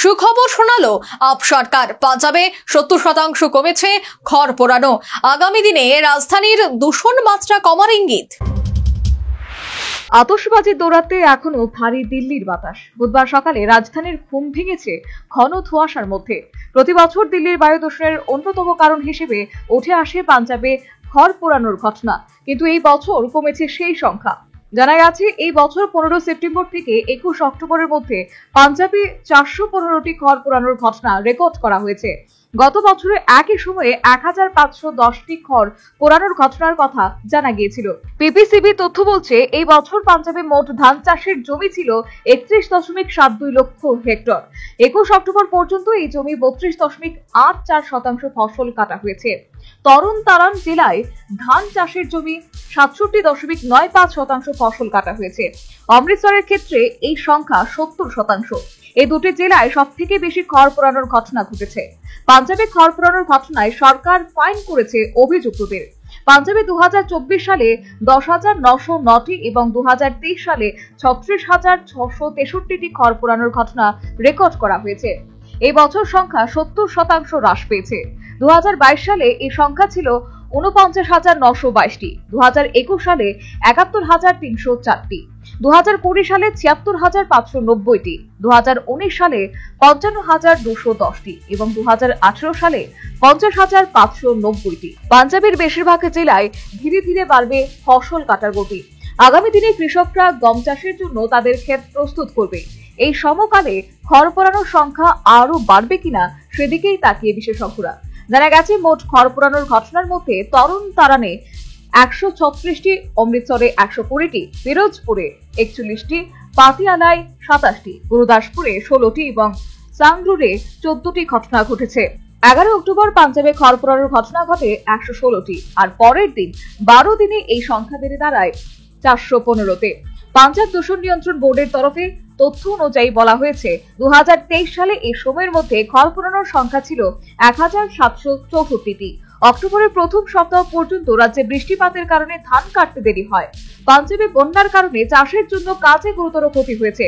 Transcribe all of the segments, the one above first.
সুখবর শোনালো আপ সরকার। পাঞ্জাবে 70% কমেছে খড় পোড়ানো। আগামী দিনে রাজধানীর দূষণ মাত্রা কমার ইঙ্গিত। আতশবাজি দৌড়াতে এখনো ভারী দিল্লির বাতাস। বুধবার সকালে রাজধানীর ঘুম ভেঙেছে ঘন ধোঁয়াশার মধ্যে। প্রতি বছর দিল্লির বায়ু দূষণের অন্যতম কারণ হিসেবে উঠে আসে পাঞ্জাবে খড় পোড়ানোর ঘটনা, কিন্তু এই বছর কমেছে সেই সংখ্যা। জানা গেছে এই বছর 15 সেপ্টেম্বর থেকে 21 অক্টোবরের মধ্যে পাঞ্জাবে 415টি খড় পোড়ানোর ঘটনা রেকর্ড করা হয়েছে। গত বছরে একই সময়ে 1510টি খড় পোড়ানোর ঘটনার কথা জানা গিয়েছিল। পিপিসিবি তথ্য বলছে এই বছর পাঞ্জাবে মোট ধান চাষের জমি ছিল 31.72 লক্ষ হেক্টর। 21 অক্টোবর পর্যন্ত এই জমি 32.84% ফসল কাটা হয়েছে। তরুণ তারান জেলায় ধান চাষের জমি 67.95% ফসল কাটা হয়েছে। অমৃতসরের ক্ষেত্রে এই সংখ্যা 70%। এই দুটি জেলায় সবথেকে বেশি খড় পোড়ানোর ঘটনা ঘটেছে। পাঞ্জাবে খড় পোড়ানোর ঘটনায় সরকার ফাইন করেছে অভিযুক্তদের। পাঞ্জাবে 2024 সালে 10,909টি এবং 2023 সালে 36,663টি খড় পোড়ানোর ঘটনা রেকর্ড করা হয়েছে। এই বছর সংখ্যা 70% হ্রাস পেয়েছে। 2022 সালে এই সংখ্যা ছিল 49,922টি, 2021 সালে 71,304টি, 2020 সালে 76,590টি, 2019 সালে 55,210টি এবং 2018 সালে 50,590টি। পাঞ্জাবের বেশিরভাগ জেলায় ধীরে ধীরে বাড়বে ফসল কাটার গতি। আগামী দিনে কৃষকরা গম চাষের জন্য তাদের ক্ষেত প্রস্তুত করবে। এই সমকালে খড় পোড়ানোর সংখ্যা আরো বাড়বে কিনা সেদিকেই তাকিয়ে বিশেষজ্ঞরা। জানা গেছে মোট খড় পোড়ানোর ঘটনার মধ্যে তরুণ তারানে 136টি, অমৃতসরে 120টি, ফিরোজপুরে 41টি, পাতিয়ালায় 27টি, গুরুদাসপুরে 16টি এবং সাংগ্রুরে 14টি ঘটনা ঘটেছে। 11 অক্টোবর পাঞ্জাবে খড় পোড়ানোর ঘটনা ঘটে 116টি, আর পরের দিন 12 দিনে এই সংখ্যা বেড়ে দাঁড়ায় 415তে। পাঞ্জাব দূষণ নিয়ন্ত্রণ বোর্ডের তরফে তথ্য অনুযায়ী বলা হয়েছে 2023 সালে এই সময়ের মধ্যে খড় পোড়ানোর সংখ্যা ছিল 1,764টি। অক্টোবরের প্রথম সপ্তাহ পর্যন্ত রাজ্যে বৃষ্টিপাতের কারণে ধান কাটতে দেরি হয়। পাঞ্জাবে বন্যার কারণে চাষের জন্য কাজে গুরুতর ক্ষতি হয়েছে।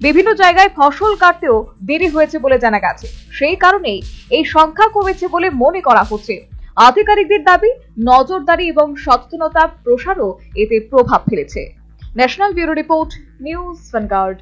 বিভিন্ন জায়গায় ফসল কাটতেও দেরি হয়েছে বলে জানা গেছে। সেই কারণেই এই সংখ্যা কমেছে বলে মনে করা হচ্ছে। আধিকারিকদের দাবি, নজরদারি এবং সচেতনতা প্রসারও এতে প্রভাব ফেলেছে। National bureau report, news vanguard.